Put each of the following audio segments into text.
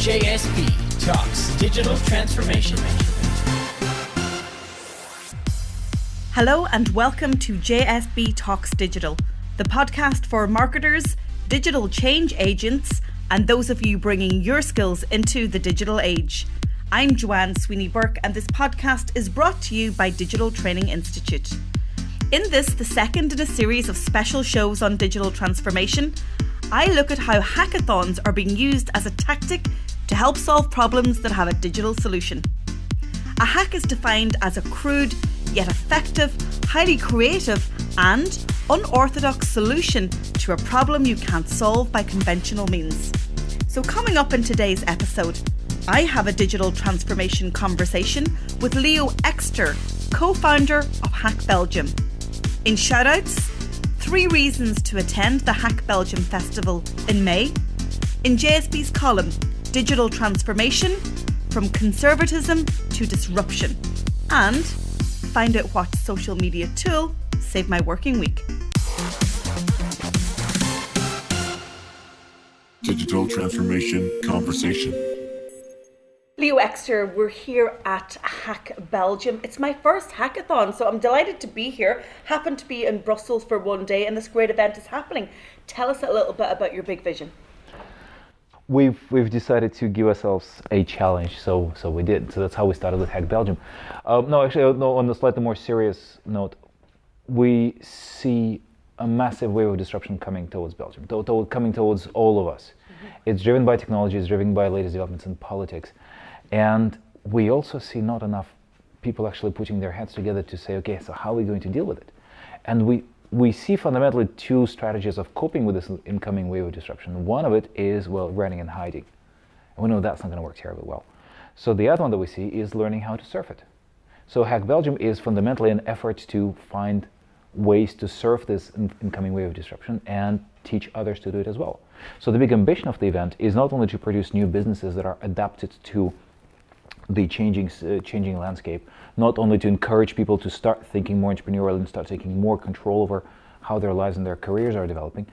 JSB Talks Digital Transformation. Hello and welcome to JSB Talks Digital, the podcast for marketers, digital change agents, and those of you bringing your skills into the digital age. I'm Joanne Sweeney-Burke, and this podcast is brought to you by Digital Training Institute. In this, the second in a series of special shows on digital transformation, I look at how hackathons are being used as a tactic to help solve problems that have a digital solution. A hack is defined as a crude, yet effective, highly creative and unorthodox solution to a problem you can't solve by conventional means. So coming up in today's episode, I have a digital transformation conversation with Leo Exter, co-founder of Hack Belgium. In shoutouts, 3 reasons to attend the Hack Belgium Festival in May. In JSB's column, Digital Transformation, from Conservatism to Disruption. And find out what social media tool saved my working week. Digital Transformation Conversation. Leo Exter, we're here at Hack Belgium. It's my first hackathon, so I'm delighted to be here. Happened to be in Brussels for one day, and this great event is happening. Tell us a little bit about your big vision. We've decided to give ourselves a challenge, so we did. So that's how we started with Hack Belgium. On a slightly more serious note, we see a massive wave of disruption coming towards Belgium, coming towards all of us. Mm-hmm. It's driven by technology, it's driven by latest developments in politics. And we also see not enough people actually putting their heads together to say, okay, so how are we going to deal with it? And we see fundamentally 2 strategies of coping with this incoming wave of disruption. One of it is, running and hiding. And we know that's not going to work terribly well. So the other one that we see is learning how to surf it. So Hack Belgium is fundamentally an effort to find ways to surf this incoming wave of disruption and teach others to do it as well. So the big ambition of the event is not only to produce new businesses that are adapted to the changing landscape, not only to encourage people to start thinking more entrepreneurial and start taking more control over how their lives and their careers are developing,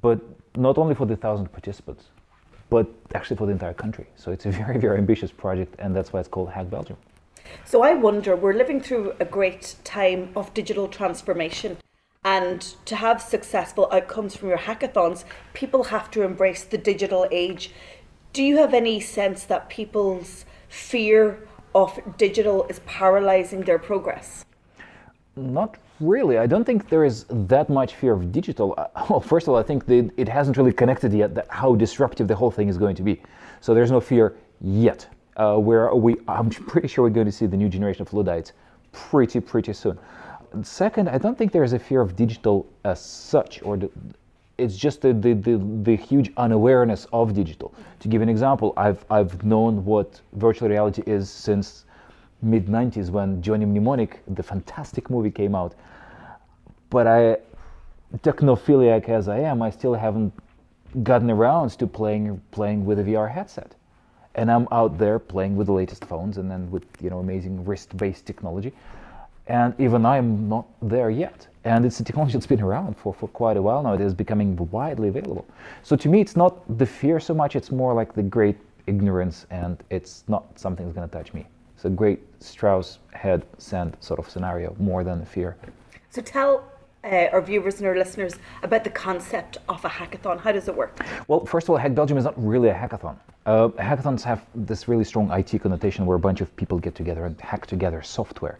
but not only for the 1,000 participants, but actually for the entire country. So it's a very, very ambitious project, and that's why it's called Hack Belgium. So I wonder, we're living through a great time of digital transformation, and to have successful outcomes from your hackathons, people have to embrace the digital age. Do you have any sense that people's fear of digital is paralyzing their progress? Not really. I don't think there is that much fear of digital. Well, first of all, I think it hasn't really connected yet that how disruptive the whole thing is going to be. So there's no fear yet. I'm pretty sure we're going to see the new generation of Luddites pretty soon. Second, I don't think there is a fear of digital as such, it's just the huge unawareness of digital. To give an example, I've known what virtual reality is since mid-90s when Johnny Mnemonic, the fantastic movie, came out. But technophiliac as I am, I still haven't gotten around to playing with a VR headset. And I'm out there playing with the latest phones and then with amazing wrist-based technology. And even I'm not there yet. And it's a technology that's been around for quite a while now. It is becoming widely available. So to me, it's not the fear so much, it's more like the great ignorance, and it's not something that's going to touch me. It's a great Strauss head sand sort of scenario, more than fear. So tell our viewers and our listeners about the concept of a hackathon. How does it work? Well, first of all, Hack Belgium is not really a hackathon. Hackathons have this really strong IT connotation where a bunch of people get together and hack together software.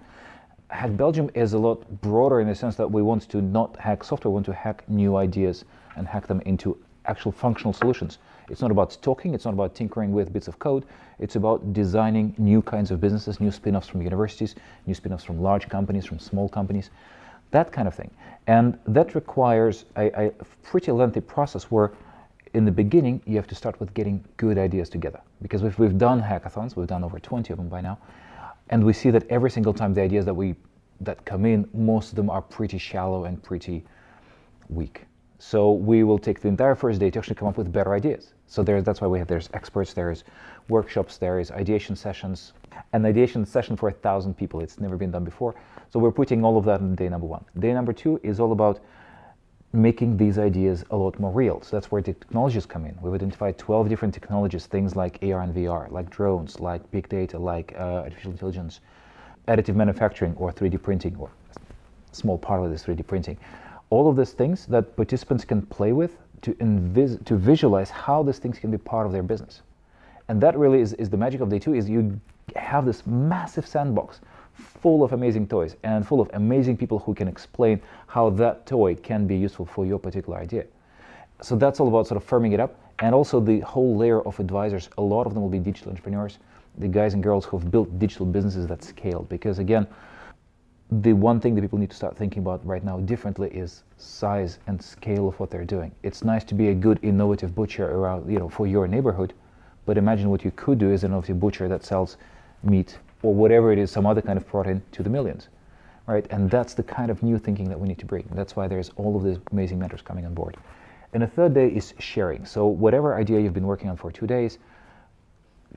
Hack Belgium is a lot broader in the sense that we want to not hack software, we want to hack new ideas and hack them into actual functional solutions. It's not about talking, it's not about tinkering with bits of code, it's about designing new kinds of businesses, new spin-offs from universities, new spin-offs from large companies, from small companies, that kind of thing. And that requires a pretty lengthy process where in the beginning you have to start with getting good ideas together. Because if we've done hackathons, we've done over 20 of them by now, and we see that every single time the ideas that come in, most of them are pretty shallow and pretty weak. So we will take the entire first day to actually come up with better ideas. So that's why there's experts, there's workshops, there is ideation sessions. An ideation session for 1,000 people, it's never been done before. So we're putting all of that on day number 1. Day number 2 is all about making these ideas a lot more real. So that's where the technologies come in. We've identified 12 different technologies, things like AR and VR, like drones, like big data, like artificial intelligence, additive manufacturing, or 3D printing, or a small part of this 3D printing. All of these things that participants can play with to visualize how these things can be part of their business. And that really is the magic of Day 2, is you have this massive sandbox full of amazing toys and full of amazing people who can explain how that toy can be useful for your particular idea. So that's all about sort of firming it up, and also the whole layer of advisors. A lot of them will be digital entrepreneurs, the guys and girls who've built digital businesses that scaled. Because again, the one thing that people need to start thinking about right now differently is size and scale of what they're doing. It's nice to be a good innovative butcher around, for your neighborhood, but imagine what you could do as an innovative butcher that sells meat or whatever it is, some other kind of protein, to the millions, right? And that's the kind of new thinking that we need to bring. That's why there's all of these amazing mentors coming on board. And the third day is sharing. So whatever idea you've been working on for 2 days,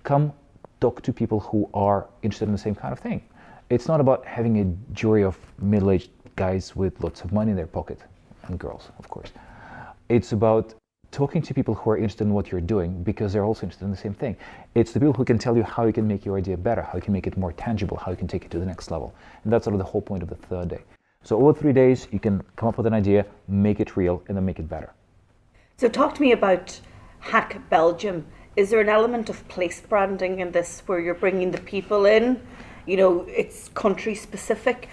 come talk to people who are interested in the same kind of thing. It's not about having a jury of middle-aged guys with lots of money in their pocket, and girls, of course. It's about talking to people who are interested in what you're doing because they're also interested in the same thing. It's the people who can tell you how you can make your idea better, how you can make it more tangible, how you can take it to the next level. And that's sort of the whole point of the third day. So over 3 days, you can come up with an idea, make it real, and then make it better. So talk to me about Hack Belgium. Is there an element of place branding in this where you're bringing the people in? It's country specific.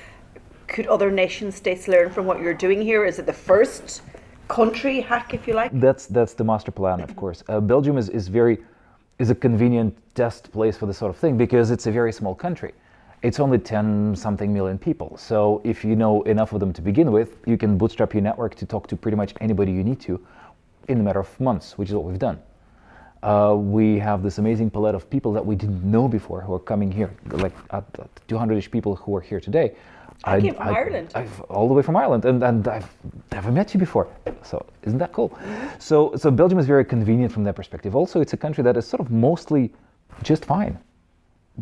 Could other nation states learn from what you're doing here? Is it the first country hack, if you like? That's the master plan, of course. Belgium is a convenient test place for this sort of thing because it's a very small country. It's only 10-something million people. So if you know enough of them to begin with, you can bootstrap your network to talk to pretty much anybody you need to in a matter of months, which is what we've done. We have this amazing palette of people that we didn't know before who are coming here, like 200-ish people who are here today. I came from Ireland. All the way from Ireland, and I've never met you before. So isn't that cool? So Belgium is very convenient from that perspective. Also, it's a country that is sort of mostly just fine.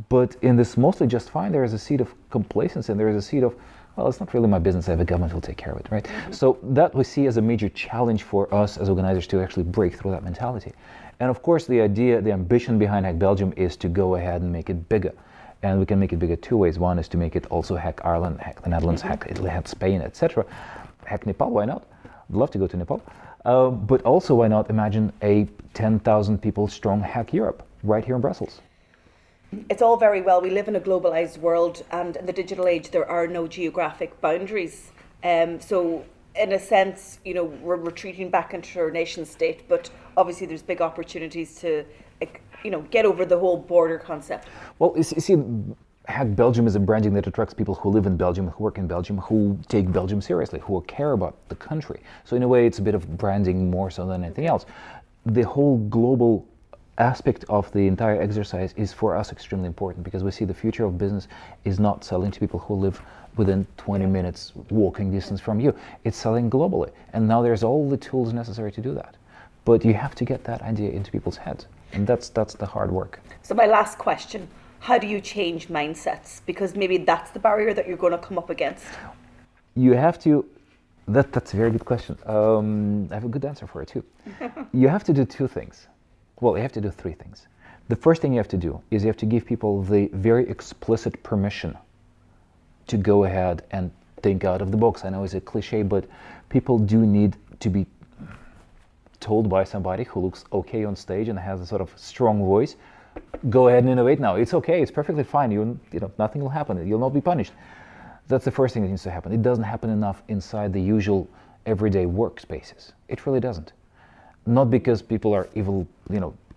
But in this mostly just fine, there is a seed of complacency, and there is a seed of, well, it's not really my business. I have a government who will take care of it, right? Mm-hmm. So that we see as a major challenge for us as organizers to actually break through that mentality. And of course, the ambition behind Hack Belgium is to go ahead and make it bigger. And we can make it bigger 2 ways. One is to make it also Hack Ireland, Hack the Netherlands, Hack Italy, Hack Spain, etc. Hack Nepal, why not? I'd love to go to Nepal. But also, why not imagine a 10,000 people strong Hack Europe right here in Brussels? It's all very well. We live in a globalized world, and in the digital age, there are no geographic boundaries. So in a sense, we're retreating back into our nation state, but obviously there's big opportunities to get over the whole border concept. Well, you see, Hack Belgium is a branding that attracts people who live in Belgium, who work in Belgium, who take Belgium seriously, who care about the country. So in a way, it's a bit of branding more so than anything else. The whole global aspect of the entire exercise is for us extremely important because we see the future of business is not selling to people who live within 20 minutes walking distance from you. It's selling globally. And now there's all the tools necessary to do that. But you have to get that idea into people's heads. And that's the hard work. So my last question, how do you change mindsets? Because maybe that's the barrier that you're going to come up against. You have to, that's a very good question. I have a good answer for it too. You have to do 2 things. Well, you have to do 3 things. The first thing you have to do is you have to give people the very explicit permission to go ahead and think out of the box. I know it's a cliche, but people do need to be told by somebody who looks okay on stage and has a sort of strong voice, go ahead and innovate now. It's okay, it's perfectly fine. Nothing will happen. You'll not be punished. That's the first thing that needs to happen. It doesn't happen enough inside the usual everyday workspaces. It really doesn't. Not because people are evil,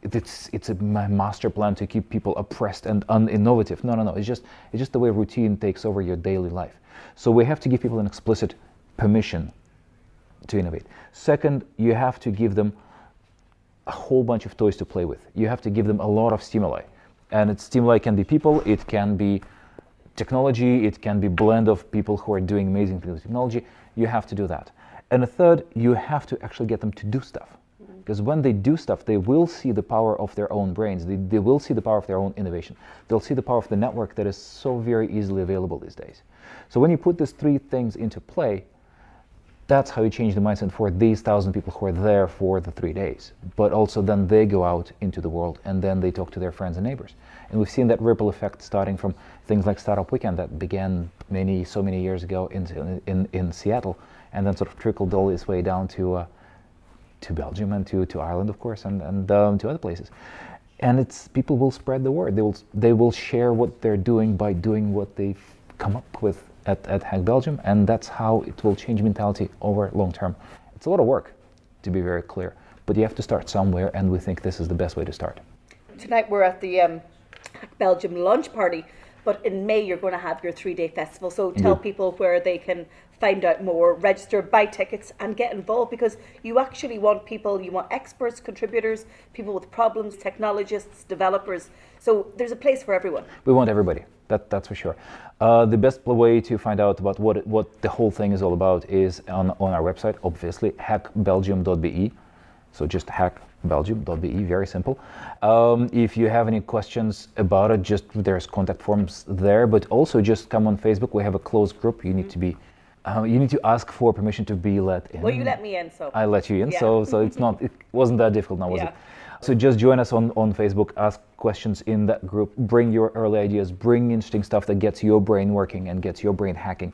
it's a master plan to keep people oppressed and uninnovative. No. It's just the way routine takes over your daily life. So we have to give people an explicit permission to innovate. Second, you have to give them a whole bunch of toys to play with. You have to give them a lot of stimuli. And stimuli can be people, it can be technology, it can be a blend of people who are doing amazing things with technology. You have to do that. And a third, you have to actually get them to do stuff. Because when they do stuff, they will see the power of their own brains. They will see the power of their own innovation. They'll see the power of the network that is so very easily available these days. So when you put these 3 things into play, That's how you change the mindset for these 1,000 people who are there for the 3 days. But also then they go out into the world and then they talk to their friends and neighbors. And we've seen that ripple effect starting from things like Startup Weekend that began so many years ago in Seattle, and then sort of trickled all its way down to Belgium and to Ireland, of course, and to other places. And people will spread the word. They will share what they're doing by doing what they've come up with at Hack Belgium, and that's how it will change mentality over long term. It's a lot of work, to be very clear, but you have to start somewhere, and we think this is the best way to start. Tonight we're at the Hack Belgium launch party, but in May you're going to have your 3-day festival. So tell people where they can find out more, register, buy tickets and get involved, because you actually want people, you want experts, contributors, people with problems, technologists, developers. So there's a place for everyone. We want everybody, that's for sure. The best way to find out about what the whole thing is all about is on our website, obviously, hackbelgium.be. So just hackbelgium.be, very simple. If you have any questions about it, there's contact forms there, but also just come on Facebook. We have a closed group. You need to be, you need to ask for permission to be let in. Well, you let me in, so. I let you in, Yeah. so it wasn't that difficult now, was it? So just join us on Facebook, ask questions in that group, bring your early ideas, bring interesting stuff that gets your brain working and gets your brain hacking.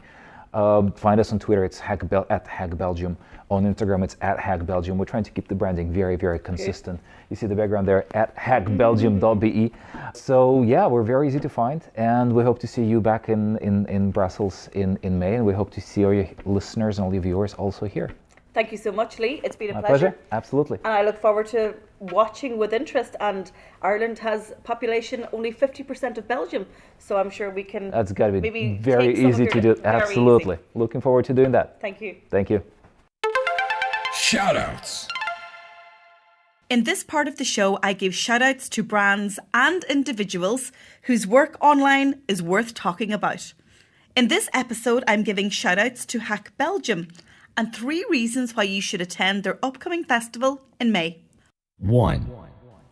Find us on Twitter, it's at Hack Belgium. On Instagram, it's at Hack Belgium. We're trying to keep the branding very, very consistent. Okay. You see the background there, at hackbelgium.be. So yeah, we're very easy to find, and we hope to see you back in Brussels in May, and we hope to see all your listeners and all your viewers also here. Thank you so much, Lee. It's been a My pleasure. Absolutely. And I look forward to watching with interest. And Ireland has population only 50% of Belgium, so I'm sure we can. That's got to be maybe very easy to do. Absolutely. Looking forward to doing that. Thank you. Thank you. Shoutouts. In this part of the show, I give shoutouts to brands and individuals whose work online is worth talking about. In this episode, I'm giving shoutouts to Hack Belgium and 3 reasons why you should attend their upcoming festival in May. 1.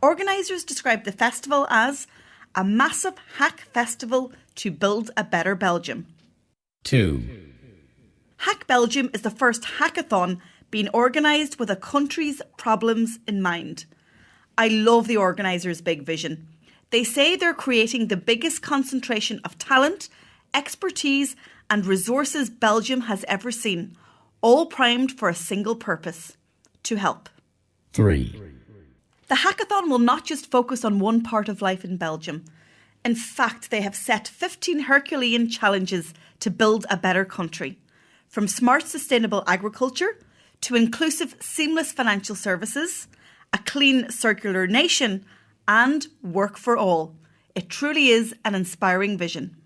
Organisers describe the festival as a massive hack festival to build a better Belgium. 2. Hack Belgium is the first hackathon being organised with a country's problems in mind. I love the organisers' big vision. They say they're creating the biggest concentration of talent, expertise and resources Belgium has ever seen, all primed for a single purpose: to help. 3. The hackathon will not just focus on one part of life in Belgium. In fact, they have set 15 Herculean challenges to build a better country. From smart, sustainable agriculture to inclusive, seamless financial services, a clean, circular nation, and work for all. It truly is an inspiring vision.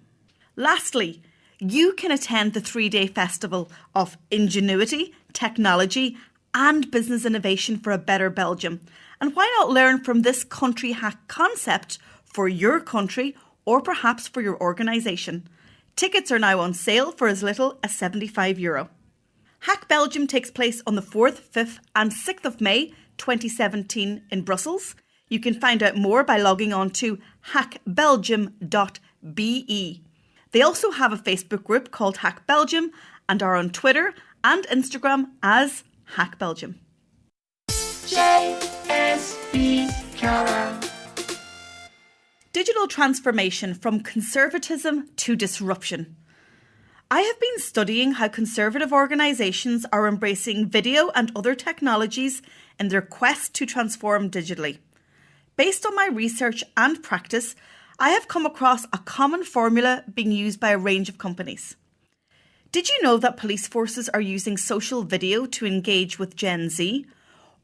Lastly, you can attend the 3-day festival of ingenuity, technology, and business innovation for a better Belgium. And why not learn from this country hack concept for your country or perhaps for your organisation? Tickets are now on sale for as little as €75. Hack Belgium takes place on the 4th, 5th and 6th of May 2017 in Brussels. You can find out more by logging on to hackbelgium.be. They also have a Facebook group called Hack Belgium and are on Twitter and Instagram as Hack Belgium. JSB Talks. Digital transformation from conservatism to disruption. I have been studying how conservative organisations are embracing video and other technologies in their quest to transform digitally. Based on my research and practice, I have come across a common formula being used by a range of companies. Did you know that police forces are using social video to engage with Gen Z?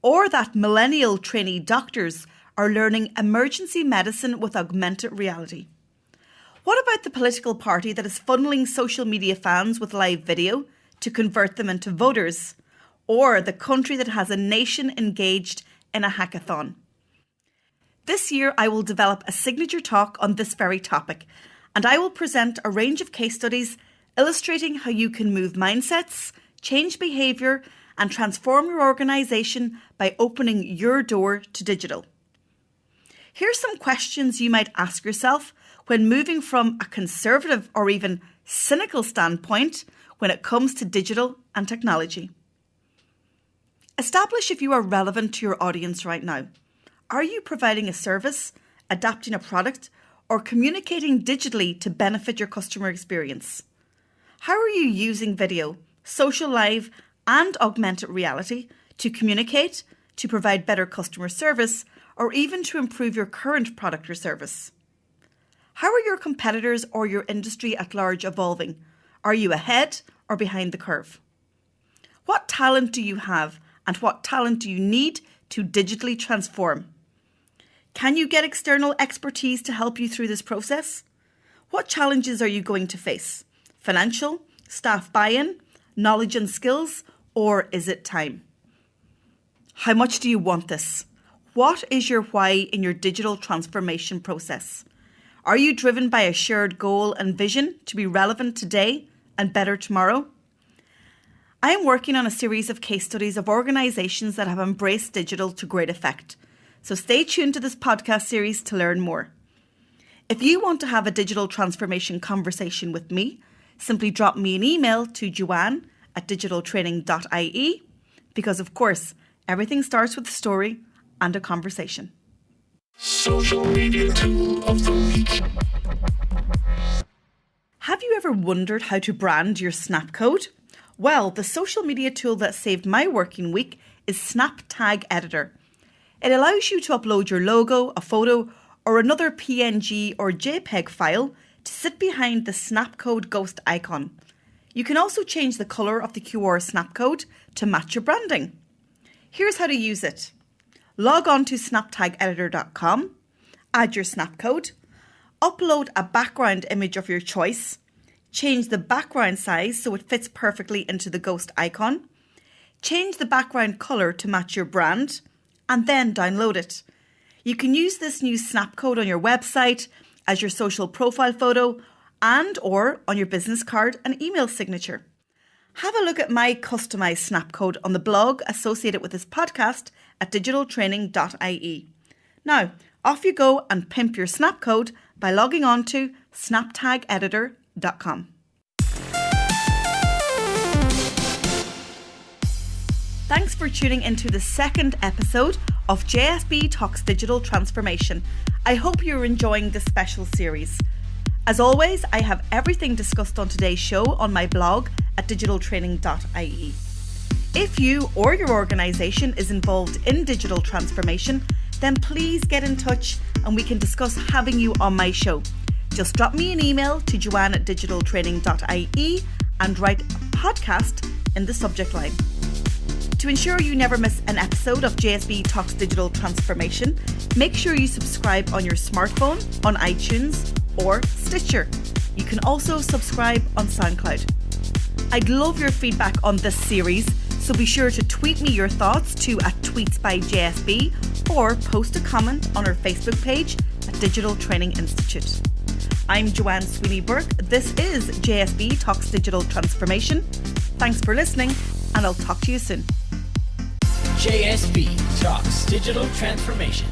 Or that millennial trainee doctors are learning emergency medicine with augmented reality? What about the political party that is funneling social media fans with live video to convert them into voters? Or the country that has a nation engaged in a hackathon? This year, I will develop a signature talk on this very topic, and I will present a range of case studies illustrating how you can move mindsets, change behaviour, and transform your organisation by opening your door to digital. Here's some questions you might ask yourself when moving from a conservative or even cynical standpoint when it comes to digital and technology. Establish if you are relevant to your audience right now. Are you providing a service, adapting a product, or communicating digitally to benefit your customer experience? How are you using video, social live, and augmented reality to communicate, to provide better customer service, or even to improve your current product or service? How are your competitors or your industry at large evolving? Are you ahead or behind the curve? What talent do you have and what talent do you need to digitally transform? Can you get external expertise to help you through this process? What challenges are you going to face? Financial, staff buy-in, knowledge and skills, or is it time? How much do you want this? What is your why in your digital transformation process? Are you driven by a shared goal and vision to be relevant today and better tomorrow? I am working on a series of case studies of organisations that have embraced digital to great effect. So stay tuned to this podcast series to learn more. If you want to have a digital transformation conversation with me, simply drop me an email to joanne@digitaltraining.ie, because of course, everything starts with a story and a conversation. Social media tool of the week. Have you ever wondered how to brand your snap code? Well, the social media tool that saved my working week is Snap Tag Editor. It allows you to upload your logo, a photo, or another PNG or JPEG file to sit behind the snapcode ghost icon. You can also change the colour of the QR snapcode to match your branding. Here's how to use it. Log on to snaptageditor.com, add your snapcode, upload a background image of your choice, change the background size so it fits perfectly into the ghost icon, change the background colour to match your brand, and then download it. You can use this new snapcode on your website, as your social profile photo, and or on your business card and email signature. Have a look at my customised snapcode on the blog associated with this podcast at digitaltraining.ie. Now, off you go and pimp your snapcode by logging on to snaptageditor.com. Thanks for tuning into the second episode of JSB Talks Digital Transformation. I hope you're enjoying this special series. As always, I have everything discussed on today's show on my blog at digitaltraining.ie. If you or your organisation is involved in digital transformation, then please get in touch and we can discuss having you on my show. Just drop me an email to joanne@digitaltraining.ie and write podcast in the subject line. To ensure you never miss an episode of JSB Talks Digital Transformation, make sure you subscribe on your smartphone, on iTunes or Stitcher. You can also subscribe on SoundCloud. I'd love your feedback on this series, so be sure to tweet me your thoughts to @tweetsbyJSB or post a comment on our Facebook page at Digital Training Institute. I'm Joanne Sweeney-Burke. This is JSB Talks Digital Transformation. Thanks for listening, and I'll talk to you soon. JSB Talks Digital Transformation.